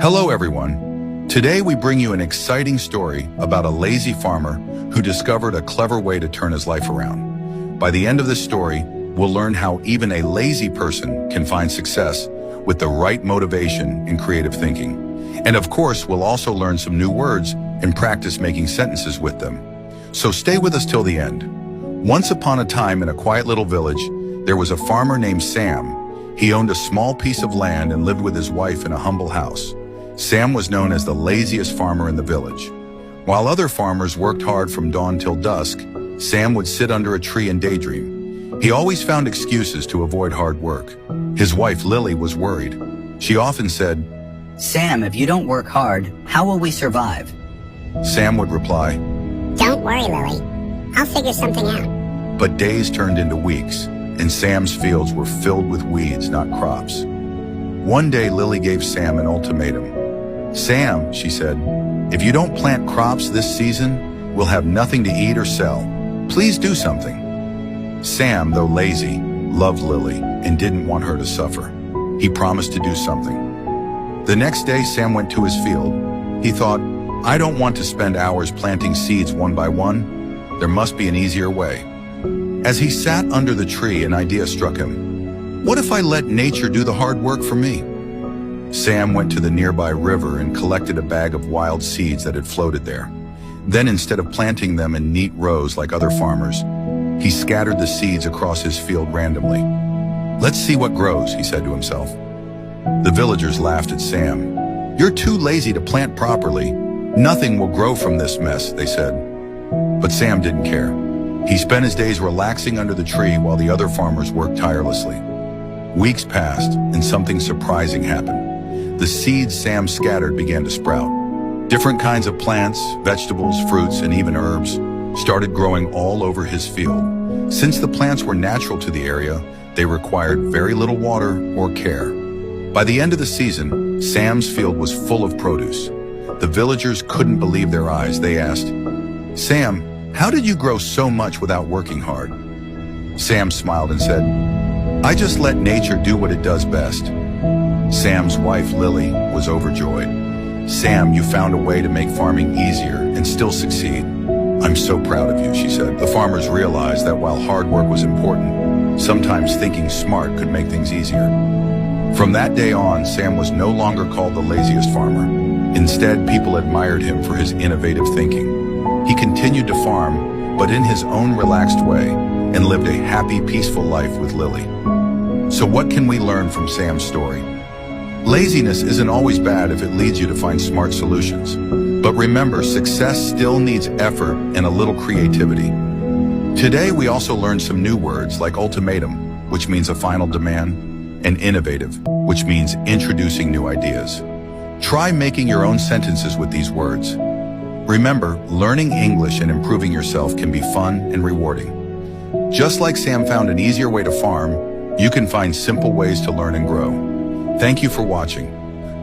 Hello everyone. Today we bring you an exciting story about a lazy farmer who discovered a clever way to turn his life around. By the end of this story, we'll learn how even a lazy person can find success with the right motivation and creative thinking. And of course, we'll also learn some new words and practice making sentences with them. So stay with us till the end. Once upon a time in a quiet little village, there was a farmer named Sam. He owned a small piece of land and lived with his wife in a humble house. Sam was known as the laziest farmer in the village. While other farmers worked hard from dawn till dusk, Sam would sit under a tree and daydream. He always found excuses to avoid hard work. His wife, Lily, was worried. She often said, "Sam, if you don't work hard, how will we survive?" Sam would reply, "Don't worry, Lily. I'll figure something out." but days turned into weeks, and Sam's fields were filled with weeds, not crops. One day, Lily gave Sam an ultimatum. "Sam," she said, "if you don't plant crops this season, we'll have nothing to eat or sell. Please do something." Sam, though lazy, loved Lily and didn't want her to suffer. He promised to do something. The next day, Sam went to his field. He thought, "I don't want to spend hours planting seeds one by one. There must be an easier way." As he sat under the tree, an idea struck him. What if I let nature do the hard work for me? Sam went to the nearby river and collected a bag of wild seeds that had floated there. Then, instead of planting them in neat rows like other farmers, he scattered the seeds across his field randomly. "Let's see what grows," he said to himself. The villagers laughed at Sam. "You're too lazy to plant properly. Nothing will grow from this mess," they said. But Sam didn't care. He spent his days relaxing under the tree while the other farmers worked tirelessly. Weeks passed, and something surprising happened. The seeds Sam scattered began to sprout. Different kinds of plants, vegetables, fruits, and even herbs started growing all over his field. Since the plants were natural to the area, they required very little water or care. By the end of the season, Sam's field was full of produce. The villagers couldn't believe their eyes. They asked, "Sam, how did you grow so much without working hard?" Sam smiled and said, "I just let nature do what it does best." Sam's wife, Lily, was overjoyed. "Sam, you found a way to make farming easier and still succeed. I'm so proud of you," she said. The farmers realized that while hard work was important, sometimes thinking smart could make things easier. From that day on, Sam was no longer called the laziest farmer. Instead, people admired him for his innovative thinking. He continued to farm, but in his own relaxed way, and lived a happy, peaceful life with Lily. So what can we learn from Sam's story? Laziness isn't always bad if it leads you to find smart solutions. But remember, success still needs effort and a little creativity. Today, we also learned some new words like ultimatum, which means a final demand, and innovative, which means introducing new ideas. Try making your own sentences with these words. Remember, learning English and improving yourself can be fun and rewarding. Just like Sam found an easier way to farm, you can find simple ways to learn and grow. Thank you for watching.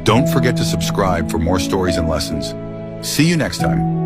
Don't forget to subscribe for more stories and lessons. See you next time.